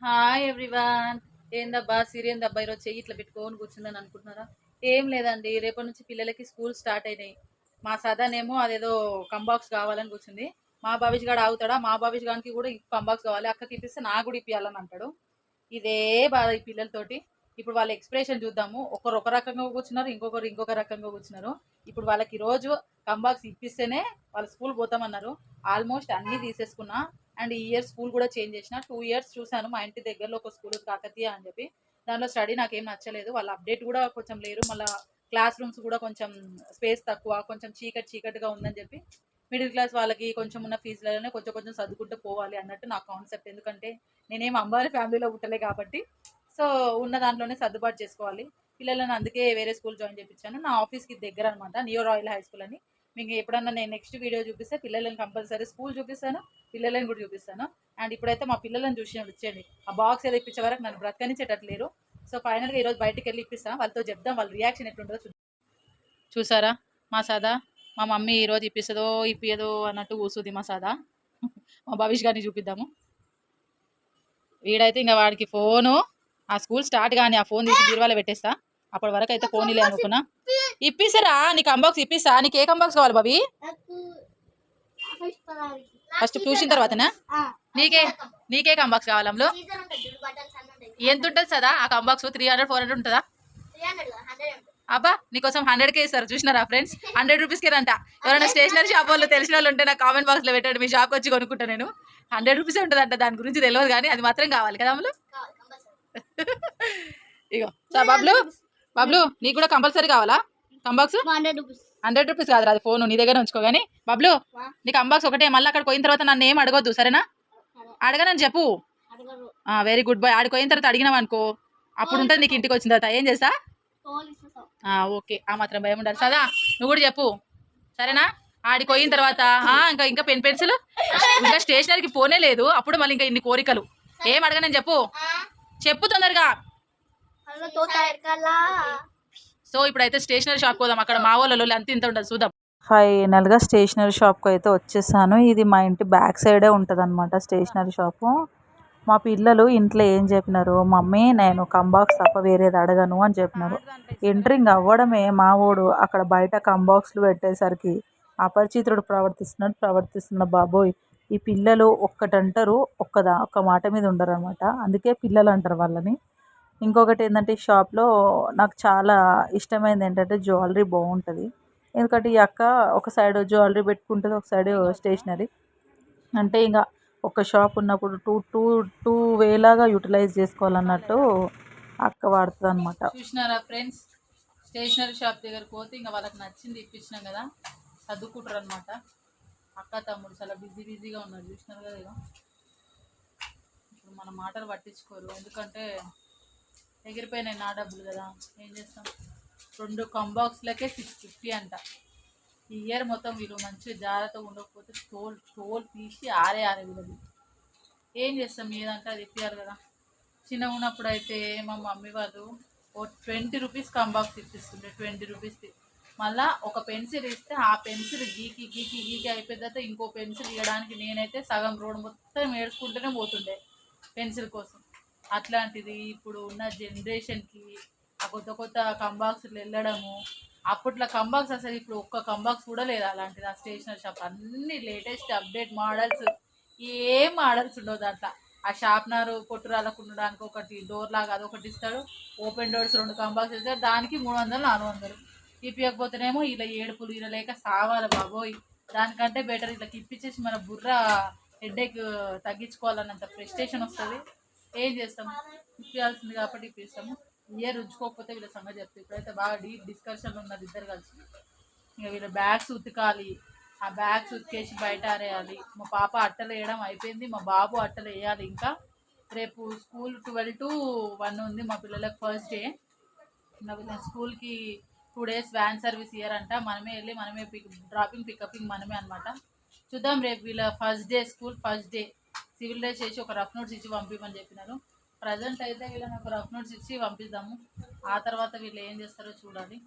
Hi everyone. ఏందబ్బా సిరేందబ్బా ఈరోజు చెయ్యి ఇట్లా పెట్టుకొని కూర్చుందని అనుకుంటున్నారా? ఏం లేదండి, రేపటి నుంచి పిల్లలకి స్కూల్ స్టార్ట్ అయినాయి. మా సదానేమో అదేదో కంబాక్స్ కావాలని కూర్చుంది. మా భవిష్ గాడు ఆగుతాడా? మా భవిష్ గానికి కూడా కంబాక్స్ కావాలి, అక్కకి ఇప్పిస్తే నాకు కూడా ఇప్పియాలని అంటాడు. ఇదే బాధ ఈ పిల్లలతోటి. ఇప్పుడు వాళ్ళ ఎక్స్ప్రెషన్ చూద్దాము. ఒకరు ఒక రకంగా కూర్చున్నారు, ఇంకొకరు ఇంకొక రకంగా కూర్చున్నారు. ఇప్పుడు వాళ్ళకి రోజు కంబాక్స్ ఇప్పిస్తేనే వాళ్ళు స్కూల్ పోతామన్నారు. ఆల్మోస్ట్ అన్నీ తీసేసుకున్నా. అండ్ ఈ ఇయర్ స్కూల్ కూడా చేంజ్ చేసిన. 2 ఇయర్స్ చూసాను మా ఇంటి దగ్గరలో ఒక స్కూల్ కాకతీయ అని చెప్పి. దానిలో స్టడీ నాకేం నచ్చలేదు. వాళ్ళ అప్డేట్ కూడా కొంచెం లేరు. మళ్ళీ క్లాస్ రూమ్స్ కూడా కొంచెం స్పేస్ తక్కువ, కొంచెం చీకటిగా ఉందని చెప్పి మిడిల్ క్లాస్ వాళ్ళకి కొంచెం ఉన్న ఫీజులలోనే కొంచెం కొంచెం చదువుకుంటూ పోవాలి అన్నట్టు నా కాన్సెప్ట్. ఎందుకంటే నేనేం అంబానీ ఫ్యామిలీలో పుట్టలే కాబట్టి సో ఉన్న దాంట్లోనే సర్దుబాటు చేసుకోవాలి. పిల్లలను అందుకే వేరే స్కూల్ జాయిన్ చేయించాను. నా ఆఫీస్కి దగ్గర అనమాట, నియో రాయల్ హై స్కూల్ అని. మీకు ఎప్పుడన్నా నేను నెక్స్ట్ వీడియో చూపిస్తే పిల్లలను కంపల్సరీ స్కూల్ చూపిస్తాను, పిల్లలను కూడా చూపిస్తాను. అండ్ ఇప్పుడైతే మా పిల్లలను చూసి వచ్చేయండి. ఆ బాక్స్ ఏదో ఇప్పించే వరకు నన్ను బ్రతకనిచ్చేటట్లేరు. సో ఫైనల్గా ఈరోజు బయటికి వెళ్ళి ఇప్పిస్తాను. వాళ్ళతో చెప్దాం వాళ్ళ రియాక్షన్ ఎట్లుంటుందో చూసారా. మా సాదా మా మమ్మీ ఈరోజు ఇప్పిస్తుందో ఇప్పియదో అన్నట్టు కూర్చుంది మా సాదా. మా భవిష్ గారిని చూపిద్దాము. వీడైతే ఇంకా వాడికి ఫోను, ఆ స్కూల్ స్టార్ట్ కానీ ఆ ఫోన్ తీసి బీరువాలో పెట్టేస్తా. అప్పటి వరకు అయితే ఫోన్ లే అనుకున్నా. ఇప్పిస్తారా నీకు కంబాక్స్ ఇప్పిస్తా. నీకు ఏ కంబాక్స్ కావాలి బాబీ? ఫస్ట్ చూసిన తర్వాతనా నీకే కంబాక్స్ కావాలంలో? ఎంత ఉంటుంది సదా ఆ కంబాక్స్? 300 400 ఉంటుందా? అబ్బా నీకోసం 100కే ఇస్తారు. చూసినారా ఫ్రెండ్స్? 100 రూపీస్కే రంట. ఎవరైనా స్టేషనరీ షాప్ వాళ్ళు తెలిసిన వాళ్ళు ఉంటే నాకు కామెంట్ బాక్స్లో పెట్టండి, మీ షాప్కి వచ్చి కొనుక్కుంటా. నేను 100 రూపీసే ఉంటుందంట, దాని గురించి తెలియదు కానీ అది మాత్రం కావాలి కదా అమ్ములు. ఇగో సార్ బబ్లు నీకు కూడా కంపల్సరీ కావాలా కంబాక్స్? 100 రూపీస్ కాదు, అది ఫోన్ నీ దగ్గర ఉంచుకో. కానీ బబ్లు నీకు కంబాక్స్ ఒకటే, మళ్ళీ అక్కడ పోయిన తర్వాత నన్ను ఏం అడగొద్దు సరేనా? అడగనని చెప్పు. Very good boy. ఆడికి పోయిన తర్వాత అడిగినావు అనుకో అప్పుడు ఉంటుంది నీకు ఇంటికి వచ్చిన తర్వాత ఏం చేస్తా. ఓకే, ఆ మాత్రం భయం ఉండాలి సదా. నువ్వు కూడా చెప్పు సరేనా? ఆడికి పోయిన తర్వాత ఇంకా ఇంకా పెన్ పెన్సిల్ ఇంకా స్టేషనరీకి పోనే లేదు, అప్పుడు మళ్ళీ ఇంకా ఇన్ని కోరికలు. ఏం అడగనని చెప్పు తొందరగా. సో ఇప్పుడైతే స్టేషనరీ షాప్కి పోదాం. అక్కడ మా వాళ్ళు అంత ఇంత ఉండదు చూద్దాం. ఫైనల్గా స్టేషనరీ షాప్కి అయితే వచ్చేసాను. ఇది మా ఇంటి బ్యాక్ సైడే ఉంటుంది అనమాట స్టేషనరీ షాపు. మా పిల్లలు ఇంట్లో ఏం చెప్పినారు, మమ్మీ నేను కంబాక్స్ తప్ప వేరేది అడగను అని చెప్పినారు. ఎంట్రింగ్ అవ్వడమే మావోడు అక్కడ బయట కంబాక్స్లు పెట్టేసరికి అపరిచితుడు ప్రవర్తిస్తున్న బాబోయ్. ఈ పిల్లలు ఒక్కటంటారు, ఒక్క మాట మీద ఉండరు అనమాట. అందుకే పిల్లలు అంటారు వాళ్ళని. ఇంకొకటి ఏంటంటే ఈ షాప్లో నాకు చాలా ఇష్టమైనది ఏంటంటే జ్యువెలరీ బాగుంటుంది. ఎందుకంటే ఈ అక్క ఒక సైడ్ జ్యువెలరీ పెట్టుకుంటుంది, ఒక సైడ్ స్టేషనరీ. అంటే ఇంకా ఒక షాప్ ఉన్నప్పుడు టూ వేలాగా యూటిలైజ్ చేసుకోవాలన్నట్టు అక్క వాడుతుంది అనమాట. చూసినారా ఫ్రెండ్స్, స్టేషనరీ షాప్ దగ్గరకు పోతే ఇంకా వాళ్ళకి నచ్చింది ఇప్పించినాం కదా, సర్దుకుంటారు అనమాట. అక్క తమ్ముడు చాలా బిజీగా ఉన్నారు. చూసినారు కదా, ఇక ఇప్పుడు మన మాటలు పట్టించుకోరు. ఎందుకంటే ఎగిరిపోయినాయి నా డబ్బులు కదా, ఏం చేస్తాం. 2 కంబాక్స్లకే 650 అంట. ఈ ఇయర్ మొత్తం వీళ్ళు మంచిగా జాగ్రత్తగా ఉండకపోతే తోలు తీసి ఆరే వీళ్ళది. ఏం చేస్తాం, ఏదంటే అది ఇప్పారు కదా. చిన్నగా ఉన్నప్పుడు అయితే మా మమ్మీ వాళ్ళు 20 రూపీస్ కంబాక్స్ ఇప్పిస్తుండే, 20 రూపీస్ది. మళ్ళీ ఒక పెన్సిల్ ఇస్తే ఆ పెన్సిల్ గీకి అయిపోయిన తర్వాత ఇంకో పెన్సిల్ ఇవ్వడానికి నేనైతే సగం రోడ్ మొత్తం ఏడ్చుకుంటూనే పోతుండే పెన్సిల్ కోసం. అట్లాంటిది ఇప్పుడు ఉన్న జనరేషన్కి ఆ కొత్త కంబాక్స్లు వెళ్ళడము. అప్పట్లో కంబాక్స్ అసలు ఇప్పుడు ఒక్క కంబాక్స్ కూడా లేదు అలాంటిది. ఆ స్టేషనరీ షాప్ అన్ని లేటెస్ట్ అప్డేట్ మోడల్స్, ఏం మోడల్స్ ఉండవు దాంట్లో. ఆ షార్ప్నర్ పొట్టు రాలకుండడానికి ఒకటి డోర్ లాగా అదొకటి ఇస్తాడు, ఓపెన్ డోర్స్ 2 కంబాక్స్ ఇస్తాడు, దానికి 300 400. ఇప్పియకపోతేనేమో ఇలా ఏడుపులు ఇలా లేక సావాలి బాబోయ్. దానికంటే బెటర్ ఇట్లా ఇప్పించేసి మన బుర్ర హెడ్ఏక్ తగ్గించుకోవాలన్నంత ఫ్రస్ట్రేషన్ వస్తుంది. ఏం చేస్తాం, ఇప్పించాల్సింది కాబట్టి ఇప్పిస్తాము. ఇయర్ ఉంచుకోకపోతే వీళ్ళ సంగతి చెప్తాయి. ఇప్పుడైతే బాగా డీప్ డిస్కషన్ ఉన్నది ఇద్దరు కలిసి. ఇంకా వీళ్ళ బ్యాగ్స్ ఉతకాలి, ఆ బ్యాగ్స్ ఉతికేసి బయట ఆరేయాలి. మా పాప అట్టలు వేయడం అయిపోయింది, మా బాబు అట్టలు వేయాలి. ఇంకా రేపు స్కూల్ 12 to 1 ఉంది మా పిల్లలకు ఫస్ట్ డే. ఇంకా వీళ్ళ స్కూల్కి 2 days వ్యాన్ సర్వీస్ ఇయ్యారంట. మనమే వెళ్ళి మనమే డ్రాపింగ్ పికపింగ్ మనమే అనమాట. చూద్దాం రేపు వీళ్ళ first day, school first day. Civil dress చేసి ఒక రఫ్ నోట్స్ ఇచ్చి పంపించమని చెప్పినారు. ప్రజెంట్ అయితే వీళ్ళని ఒక రఫ్ నోట్స్ ఇచ్చి పంపిద్దాము. ఆ తర్వాత వీళ్ళు ఏం చేస్తారో చూడాలి.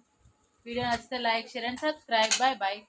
వీడియో నచ్చితే like, share and subscribe. Bye.